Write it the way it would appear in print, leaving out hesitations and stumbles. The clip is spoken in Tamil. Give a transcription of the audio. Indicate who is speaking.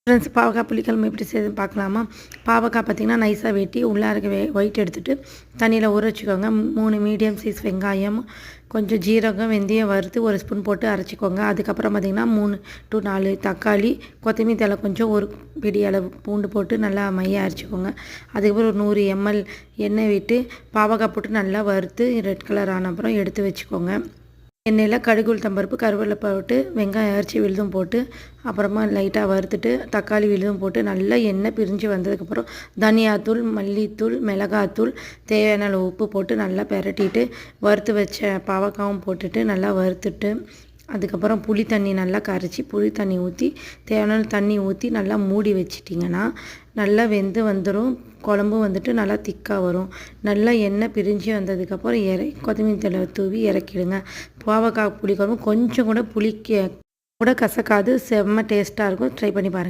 Speaker 1: ஃப்ரெண்ட்ஸ், பாவக்காய் புளிக்குழம்பு எப்படி செய்யுதுன்னு பார்க்கலாமா? பாவக்காய் பார்த்திங்கன்னா நைஸாக வெட்டி உள்ளே இருக்க ஒயிட் எடுத்துகிட்டு தண்ணியில் ஊற வச்சுக்கோங்க. 3 மீடியம் சைஸ் வெங்காயம், கொஞ்சம் ஜீரகம், வெந்தயம் வறுத்து 1 ஸ்பூன் போட்டு அரைச்சிக்கோங்க. அதுக்கப்புறம் பார்த்திங்கன்னா 3 to 4 தக்காளி, கொத்தமல்லி தழை கொஞ்சம், 1 பிடி அளவு பூண்டு போட்டு நல்லா மைய அரைச்சிக்கோங்க. அதுக்கப்புறம் ஒரு 100 ml எண்ணெய் விட்டு பாவக்காய் போட்டு நல்லா வறுத்து ரெட் கலர் ஆன அப்புறம் எடுத்து வச்சுக்கோங்க. எண்ணெயில் கடுகு, உளுத்தம் பருப்பு, கருவேப்பிலை போட்டு வெங்காயம் அரைச்சி விழுதும் போட்டு அப்புறமா லைட்டாக வறுத்துட்டு தக்காளி விழுதும் போட்டு நல்லா எண்ணெய் பிரிஞ்சு வந்ததுக்கப்புறம் தனியாத்தூள், மல்லித்தூள், மிளகாத்தூள், தேவையான அளவு உப்பு போட்டு நல்லா பெரட்டிட்டு வறுத்து வச்ச பாவக்காவும் போட்டுட்டு நல்லா வறுத்துட்டு அதுக்கப்புறம் புளி தண்ணி நல்லா கரைச்சி புளி தண்ணி ஊற்றி தேவையான தண்ணி ஊற்றி நல்லா மூடி வச்சிட்டிங்கன்னா நல்லா வெந்து வந்துடும். குழம்பு வந்துட்டு நல்லா திக்காக வரும். நல்லா எண்ணெய் பிரிஞ்சு வந்ததுக்கப்புறம் கொத்தமல்லி தழை தூவி இறக்கிடுங்க. பாவக்காய் புளிக்குழம்பு கொஞ்சம் கூட புளிக்க கூட கசக்காது, செம்ம டேஸ்ட்டாக இருக்கும். ட்ரை பண்ணி பாருங்கள்.